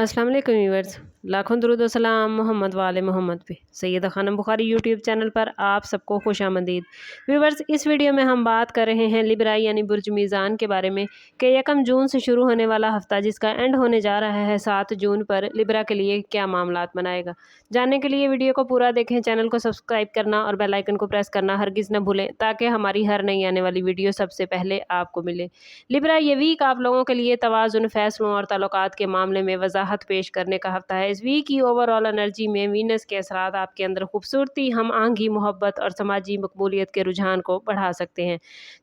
अस्सलाम वालेकुम व्यूअर्स, लाखों दुरूद व सलाम मोहम्मद वाले मोहम्मद पे। सैयदा खानम बुखारी यूट्यूब चैनल पर आप सबको खुशामदीद। व्यूअर्स, इस वीडियो में हम बात कर रहे हैं लिब्रा यानी बुर्ज मीज़ान के बारे में कि 1 जून से शुरू होने वाला हफ्ता जिसका एंड होने जा रहा है 7 जून पर लिब्रा के लिए क्या मामलात बनाएगा। जानने के लिए वीडियो को पूरा देखें, चैनल को सब्सक्राइब करना और बेल आइकन को प्रेस करना हरगिज़ न भूलें ताकि हमारी हर नई आने वाली वीडियो सबसे पहले आपको मिले। लिब्रा ये वीक आप लोगों के लिए तवाज़ुन, फैसलों और ताल्लुकात के मामले में वजाहत पेश करने का हफ्ता है। इस वीक की ओवरऑल एनर्जी में वीनस के असरात आपके अंदर खूबसूरती, हम आहंगी, मोहब्बत और समाजी मकबूलियत के रुझान को बढ़ा सकते हैं,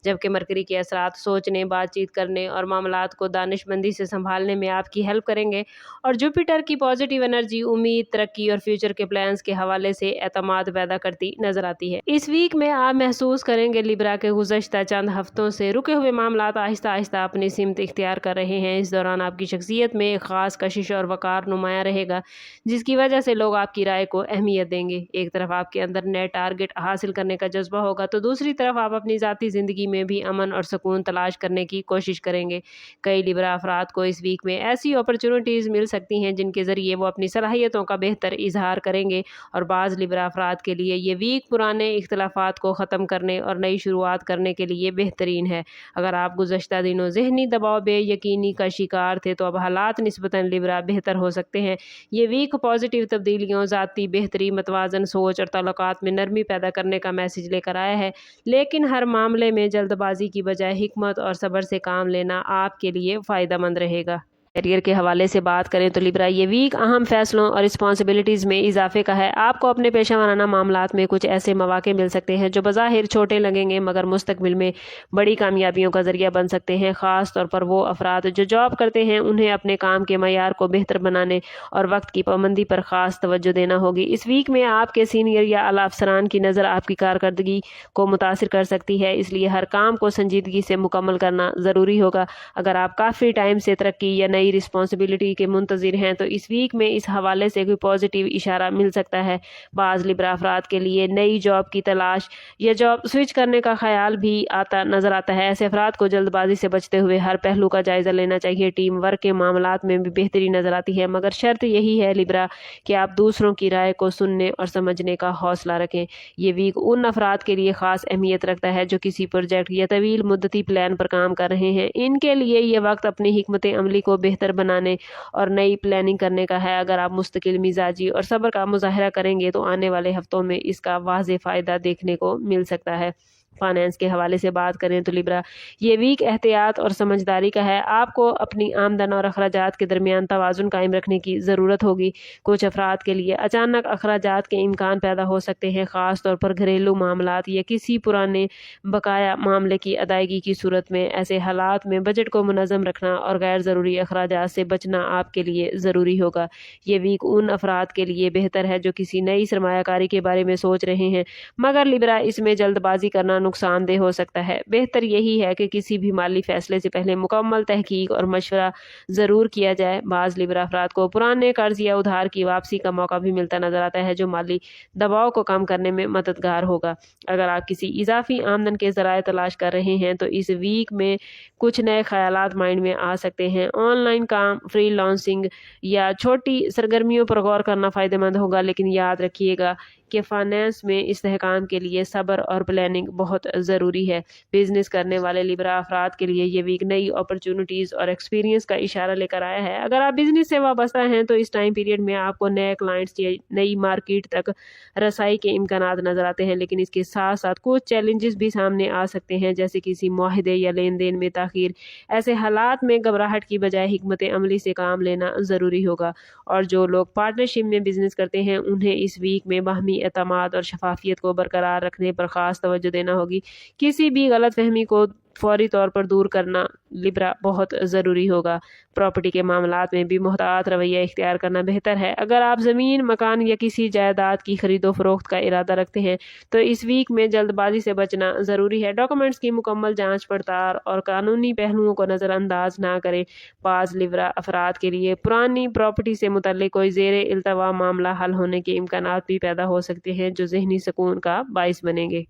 जबकि मरकरी के असरात सोचने, बातचीत करने और मामलात को दानिशमंदी से संभालने में आपकी हेल्प करेंगे। और जुपिटर की पॉजिटिव एनर्जी उम्मीद, तरक्की और फ्यूचर के प्लान्स के हवाले से एतमाद पैदा करती नजर आती है। इस वीक में आप महसूस करेंगे लिब्रा के गुज़श्ता चंद हफ्तों से रुके हुए मामलात आहिस्ता आहिस्ता अपनी सिमत इख्तियार कर रहे हैं। इस दौरान आपकी शख्सियत में एक ख़ास कशिश और वक़ार नुमाया रहेगा, जिसकी वजह से लोग आपकी राय को अहमियत देंगे। एक तरफ आपके अंदर नए टारगेट हासिल करने का जज्बा होगा, तो दूसरी तरफ आप अपनी ज़ाती ज़िंदगी में भी अमन और सुकून तलाश करने की कोशिश करेंगे। कई लिब्रा अफराद को इस वीक में ऐसी अपॉर्चुनिटीज़ मिल सकती हैं जिनके ज़रिए वो अपनी सलाहियतों का बेहतर इजहार करेंगे। और बाज़ लिब्रा अफराद के लिए ये वीक पुराने इख्तलाफात को ख़त्म करने और नई शुरुआत करने के लिए बेहतरीन है। अगर आप गुज़श्ता दिनों ज़हनी दबाव, बेयकीनी का शिकार थे, तो अब हालात निस्बतन लिब्रा बेहतर हो सकते हैं। ये वीक पॉजिटिव तब्दीलियों, ज़ाती बेहतरी, मतवाज़न सोच और ताल्लुकात में नरमी पैदा करने का मैसेज लेकर आया है। लेकिन हर मामले में जल्दबाजी की बजाय हिकमत और सब्र से काम लेना आपके लिए फ़ायदेमंद रहेगा। करियर के हवाले से बात करें तो लिब्रा ये वीक अहम फैसलों और रिस्पॉन्सिबिलिटीज़ में इजाफे का है। आपको अपने पेशा वराना मामलात में कुछ ऐसे मौके मिल सकते हैं जो बज़ाहिर छोटे लगेंगे मगर मुस्तकबिल में बड़ी कामयाबियों का ज़रिया बन सकते हैं। ख़ास तौर पर वो अफराद जो जॉब करते हैं, उन्हें अपने काम के मयार को बेहतर बनाने और वक्त की पाबंदी पर ख़ास तवज्जो देना होगी। इस वीक में आपके सीनियर या आला अफसरान की नज़र आपकी कारकर्दगी को मुतासिर कर सकती है, इसलिए हर काम को संजीदगी से मुकम्मल करना ज़रूरी होगा। अगर आप काफ़ी टाइम से तरक्की या नई रिस्पॉन्सिबिलिटी के मुंतज़िर हैं, तो इस वीक में इस हवाले से कोई पॉजिटिव इशारा मिल सकता है। बाज़ लिब्रा अफराद के लिए नई जॉब की तलाश या जॉब स्विच करने का ख्याल भी नज़र आता है। ऐसे अफराद को जल्दबाजी से बचते हुए हर पहलू का जायज़ा लेना चाहिए। टीम वर्क के मामलात में भी बेहतरी नज़र आती है, मगर शर्त यही है लिब्रा कि आप दूसरों की राय को सुनने और समझने का हौसला रखें। ये वीक उन अफराद के लिए ख़ास अहमियत रखता है जो किसी प्रोजेक्ट या तवील मुद्दती प्लान पर काम कर रहे हैं। इनके लिए ये वक्त अपनी हिकमत अमली को बेहतर बनाने और नई प्लानिंग करने का है। अगर आप मुस्तकिल मिजाजी और सब्र का मुजाहरा करेंगे तो आने वाले हफ्तों में इसका वाज़े फ़ायदा देखने को मिल सकता है। फाइनेंस के हवाले से बात करें तो लिब्रा ये वीक एहतियात और समझदारी का है। आपको अपनी आमदन और अखराजात के दरमियान तवाज़ुन कायम रखने की ज़रूरत होगी। कुछ अफराद के लिए अचानक अखराजात के इम्कान पैदा हो सकते हैं, ख़ास तौर पर घरेलू मामलात या किसी पुराने बकाया मामले की अदायगी की सूरत में। ऐसे हालात में बजट को मुनज़्ज़म रखना और गैर ज़रूरी अखराजात से बचना आपके लिए ज़रूरी होगा। ये वीक उन अफराद के लिए बेहतर है जो किसी नई सरमायाकारी के बारे में सोच रहे हैं, मगर लिब्रा इसमें जल्दबाजी करना नुकसानदेह हो सकता है। बेहतर यही है कि किसी भी माली फैसले से पहले मुकम्मल तहकीक और मशवरा ज़रूर किया जाए। बाज़ लिब्रा अफराद को पुराने कर्ज या उधार की वापसी का मौका भी मिलता नजर आता है, जो माली दबाव को कम करने में मददगार होगा। अगर आप किसी इजाफी आमदन के ज़राए तलाश कर रहे हैं, तो इस वीक में कुछ नए ख्यालात माइंड में आ सकते हैं। ऑनलाइन काम, फ्रीलांसिंग या छोटी सरगर्मियों पर गौर करना फ़ायदेमंद होगा, लेकिन याद रखिएगा कि फाइनेंस में इस्तेहकाम के लिए सब्र और प्लानिंग बहुत ज़रूरी है। बिजनेस करने वाले लिब्रा अफराद के लिए ये वीक नई अपॉर्चुनिटीज़ और एक्सपीरियंस का इशारा लेकर आया है। अगर आप बिजनेस से वाबस्ता हैं, तो इस टाइम पीरियड में आपको नए क्लाइंट्स या नई मार्केट तक रसाई के इम्कानात नज़र आते हैं, लेकिन इसके साथ साथ कुछ चैलेंजेस भी सामने आ सकते हैं, जैसे किसी मुआहदे या लेन देन में ताख़ीर। ऐसे हालात में घबराहट की बजाय हिकमत अमली से काम लेना ज़रूरी होगा। और जो लोग पार्टनरशिप में बिजनेस करते हैं, उन्हें इस वीक में बाहमी एतमाद और शफाफियत को बरकरार रखने पर ख़ास तवज्जो देना होगी। किसी भी गलतफहमी को फौरी तौर पर दूर करना लिब्रा बहुत ज़रूरी होगा। प्रॉपर्टी के मामलात में भी मोहतात रवैया इख्तियार करना बेहतर है। अगर आप ज़मीन, मकान या किसी जायदाद की खरीदो फरोख्त का इरादा रखते हैं, तो इस वीक में जल्दबाजी से बचना ज़रूरी है। डॉक्यूमेंट्स की मुकम्मल जाँच पड़ताल और कानूनी पहलुओं को नज़रअंदाज ना करें। बाज़ लिब्रा अफराद के लिए पुरानी प्रॉपर्टी से मुतल्लिक कोई ज़ेरे इल्तवा मामला हल होने के इम्कानात भी पैदा हो सकते हैं, जो ज़हनी सुकून का बाइस बनेंगे।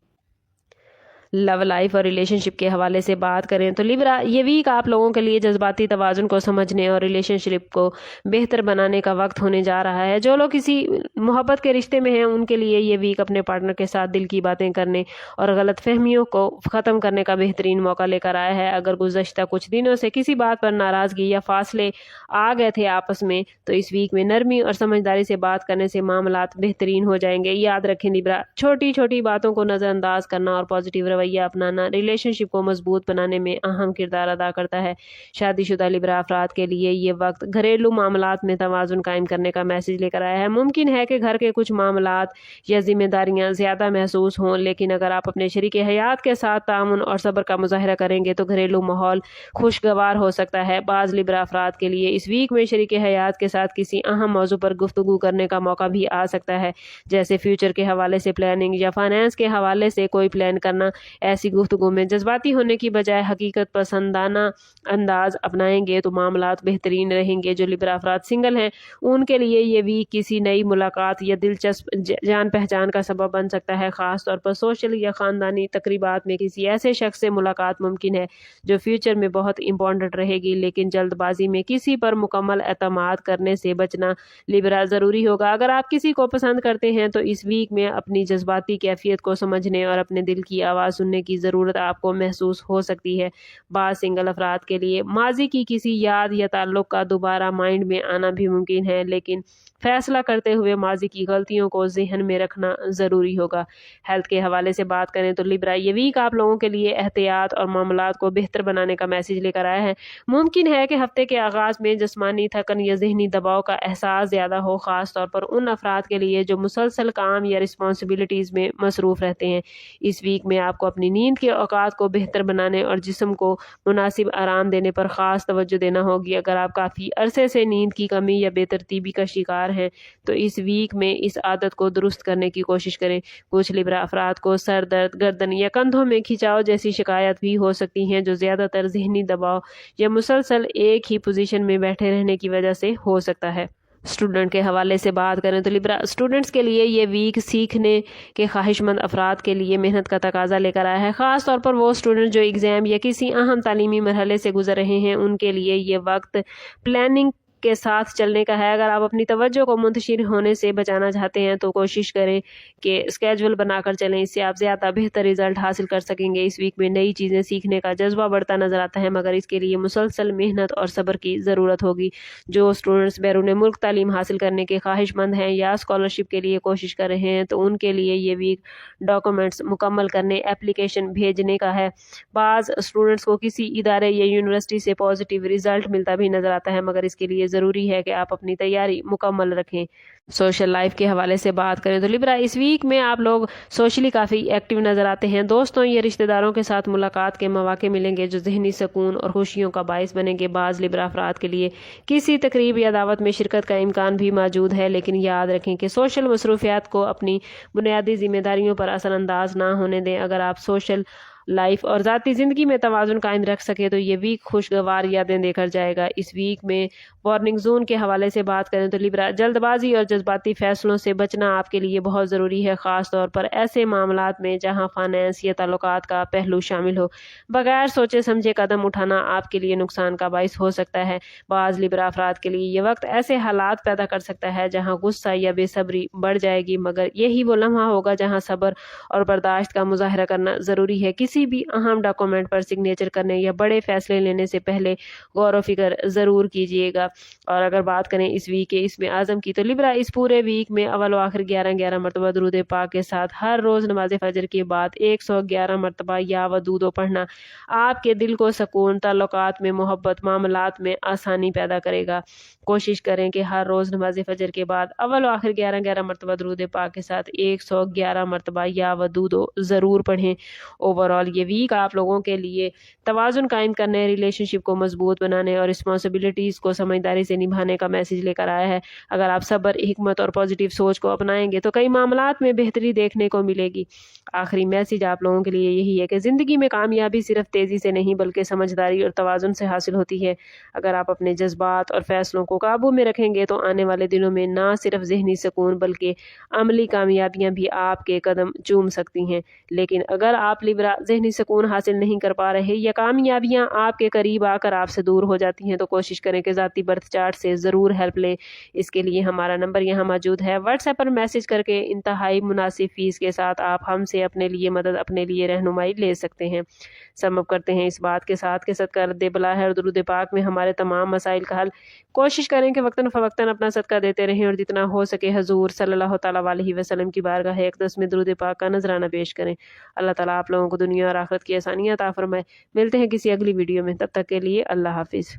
लव लाइफ और रिलेशनशिप के हवाले से बात करें तो लिब्रा, ये वीक आप लोगों के लिए जज्बाती तवाज़ुन को समझने और रिलेशनशिप को बेहतर बनाने का वक्त होने जा रहा है। जो लोग किसी मोहब्बत के रिश्ते में हैं उनके लिए ये वीक अपने पार्टनर के साथ दिल की बातें करने और गलतफहमियों को ख़त्म करने का बेहतरीन मौका लेकर आया है। अगर गुज़श्ता कुछ दिनों से किसी बात पर नाराज़गी या फासले आ गए थे आपस में, तो इस वीक में नरमी और समझदारी से बात करने से मामलात बेहतरीन हो जाएंगे। याद रखें लिब्रा, छोटी छोटी बातों को नज़रअंदाज करना और पॉजिटिव रवैया अपनाना रिलेशनशिप को मजबूत बनाने में अहम किरदार अदा करता है। शादीशुदा लिब्रा अफराद के लिए ये वक्त घरेलू मामलात में तवाज़ुन कायम करने का मैसेज लेकर आया है। मुमकिन है कि घर के कुछ मामलात या जिम्मेदारियां ज़्यादा महसूस हों, लेकिन अगर आप अपने शरीके हयात के साथ तामुन और सब्र का मुजाहरा करेंगे तो घरेलू माहौल खुशगवार हो सकता है। बाज़ लिब्रा अफराद के लिए इस वीक में शरीके हयात के साथ किसी अहम मौजू पर गुफ्तगू करने का मौका भी आ सकता है, जैसे फ्यूचर के हवाले से प्लानिंग या फाइनेंस के हवाले से कोई प्लान करना। ऐसी गुफ्तगू में जज्बाती होने की बजाय हकीकत पसंदाना अंदाज अपनाएंगे तो मामलात बेहतरीन रहेंगे। जो लिब्रा अफराद सिंगल हैं उनके लिए ये वीक किसी नई मुलाकात या दिलचस्प जान पहचान का सबब बन सकता है। ख़ास तौर पर सोशल या ख़ानदानी तकरीबात में किसी ऐसे शख्स से मुलाकात मुमकिन है जो फ्यूचर में बहुत इंपॉर्टेंट रहेगी, लेकिन जल्दबाजी में किसी पर मुकम्मल एतमाद करने से बचना लिब्रा ज़रूरी होगा। अगर आप किसी को पसंद करते हैं तो इस वीक में अपनी जज्बाती कैफियत को समझने और अपने दिल की आवाज़ सुनने की ज़रूरत आपको महसूस हो सकती है। बाज़ सिंगल अफराद के लिए माजी की किसी याद या ताल्लुक़ का दोबारा माइंड में आना भी मुमकिन है, लेकिन फैसला करते हुए माजी की गलतियों को जहन में रखना ज़रूरी होगा। हेल्थ के हवाले से बात करें तो लिब्रा, ये वीक आप लोगों के लिए एहतियात और मामलात को बेहतर बनाने का मैसेज लेकर आया है। मुमकिन है कि हफ्ते के आगाज़ में जिस्मानी थकन या जहनी दबाव का एहसास ज़्यादा हो, ख़ास तौर पर उन अफराद के लिए जो मुसलसल काम या रिस्पॉन्सिबिलिटीज़ में मसरूफ़ रहते हैं। इस वीक में आपको अपनी नींद के औकात को बेहतर बनाने और जिस्म को मुनासिब आराम देने पर ख़ास तवज्जो देना होगी। अगर आप काफ़ी अरसे से नींद की कमी या बेतरतीबी का शिकार हैं तो इस वीक में इस आदत को दुरुस्त करने की कोशिश करें। कुछ लिब्रा अफराद को सर दर्द, गर्दन या कंधों में खिंचाव जैसी शिकायत भी हो सकती हैं, जो ज़्यादातर जहनी दबाव या मुसलसल एक ही पोजीशन में बैठे रहने की वजह से हो सकता है। स्टूडेंट के हवाले से बात करें तो लिब्रा, स्टूडेंट्स के लिए ये वीक सीखने के ख्वाहिशमंद अफराद के लिए मेहनत का तकाजा लेकर आया है। ख़ास तौर पर वो स्टूडेंट जो एग्ज़ाम या किसी अहम तालीमी मरहले से गुजर रहे हैं उनके लिए ये वक्त प्लानिंग के साथ चलने का है। अगर आप अपनी तवज्जो को मुंतशिर होने से बचाना चाहते हैं तो कोशिश करें कि स्केजुअल बनाकर चलें, इससे आप ज़्यादा बेहतर रिजल्ट हासिल कर सकेंगे। इस वीक में नई चीज़ें सीखने का जज्बा बढ़ता नज़र आता है, मगर इसके लिए मुसलसल मेहनत और सब्र की ज़रूरत होगी। जो स्टूडेंट्स बैरून मुल्क तालीम हासिल करने के ख्वाहिशमंद हैं या स्कॉलरशिप के लिए कोशिश कर रहे हैं तो उनके लिए ये वीक डॉक्यूमेंट्स मुकम्मल करने, एप्लीकेशन भेजने का है। बाज़ स्टूडेंट्स को किसी इदारे या यूनिवर्सिटी से पॉजिटिव रिजल्ट मिलता भी नज़र आता है, मगर इसके लिए ज़रूरी है कि आप अपनी तैयारी मुकम्मल रखें। सोशल लाइफ के हवाले से बात करें तो लिब्रा, इस वीक में आप लोग सोशली काफ़ी एक्टिव नज़र आते हैं। दोस्तों या रिश्तेदारों के साथ मुलाकात के मौके मिलेंगे जो जहनी सुकून और खुशियों का बायस बनेंगे। बाज़ लिब्रा अफराद के लिए किसी तकरीब या दावत में शिरकत का इम्कान भी मौजूद है, लेकिन याद रखें कि सोशल मसरूफियात को अपनी बुनियादी जिम्मेदारियों पर असरअंदाज ना होने दें। अगर आप सोशल लाइफ और ज़ाती ज़िंदगी में तवाज़ुन कायम रख सके तो ये वीक खुशगवार यादें देकर जाएगा। इस वीक में वार्निंग जोन के हवाले से बात करें तो लिब्रा, जल्दबाजी और जज्बाती फ़ैसलों से बचना आपके लिए बहुत ज़रूरी है, ख़ास तौर पर ऐसे मामलात में जहां फाइनेंस या ताल्लुकात का पहलू शामिल हो। बगैर सोचे समझे कदम उठाना आपके लिए नुकसान का बाइस हो सकता है। बाज़ लिब्रा अफराद के लिए ये वक्त ऐसे हालात पैदा कर सकता है जहाँ गुस्सा या बेसब्री बढ़ जाएगी, मगर यही वो लम्हा होगा जहाँ सब्र और बर्दाश्त का मुजाहरा करना ज़रूरी है। किसी भी अहम डॉक्यूमेंट पर सिग्नेचर करने या बड़े फैसले लेने से पहले गौर व फिक्र ज़रूर कीजिएगा। और अगर बात करें इस वीक के इसमें आज़म की तो लिब्रा, इस पूरे वीक में अव्वल व आखिर 11 मरतबा दुरूद पाक के साथ हर रोज़ नमाज फजर के बाद 111 मरतबा या वदूदो पढ़ना आपके दिल को सुकून, ताल्लुकात में मोहब्बत, मामलात में आसानी पैदा करेगा। कोशिश करें कि हर रोज़ नमाज फजर के बाद अव्वल व आखिर 11 मरतबा दुरूद पाक के साथ 111 मरतबा या वदूदो ज़रूर पढ़ें। ओवरऑल ये वीक आप लोगों के लिए तवाज़ुन कायम करने, रिलेशनशिप को मजबूत बनाने और रिस्पॉन्सिबिलिटीज़ को समझदारी से निभाने का मैसेज लेकर आया है। अगर आप सब्र, हिकमत और पॉजिटिव सोच को अपनाएंगे तो कई मामलात में बेहतरी देखने को मिलेगी। आखिरी मैसेज आप लोगों के लिए यही है कि ज़िंदगी में कामयाबी सिर्फ तेज़ी से नहीं बल्कि समझदारी और तवाज़ुन से हासिल होती है। अगर आप अपने जज्बात और फैसलों को काबू में रखेंगे तो आने वाले दिनों में ना सिर्फ ज़हनी सुकून बल्कि अमली कामयाबियाँ भी आपके कदम चूम सकती हैं। लेकिन अगर आप लिब्रा ذہنی سکون حاصل نہیں کر پا رہے یا کامیابیاں آپ کے قریب آ کر آپ سے دور ہو جاتی ہیں تو کوشش کریں کہ ذاتی برتھ چارٹ سے ضرور ہیلپ لیں۔ اس کے لیے ہمارا نمبر یہاں موجود ہے، واٹس ایپ پر میسج کر کے انتہائی مناسب فیس کے ساتھ آپ ہم سے اپنے لیے مدد، اپنے لیے رہنمائی لے سکتے ہیں۔ سم اپ کرتے ہیں اس بات کے ساتھ کہ صدقہ رد بلا ہے اور درود پاک میں ہمارے تمام مسائل کا حل۔ کوشش کریں کہ وقتاً فوقتاً اپنا صدقہ دیتے رہیں اور جتنا ہو سکے حضور صلی اللہ تعالیٰ علیہ وسلم کی بارگاہ اقدس میں درود پاک کا نذرانہ پیش کریں۔ اللہ تعالیٰ آپ لوگوں کو دنیا اور آخرت کی آسانیاں عطا فرمائے۔ ملتے ہیں کسی اگلی ویڈیو میں، تب تک کے لیے اللہ حافظ۔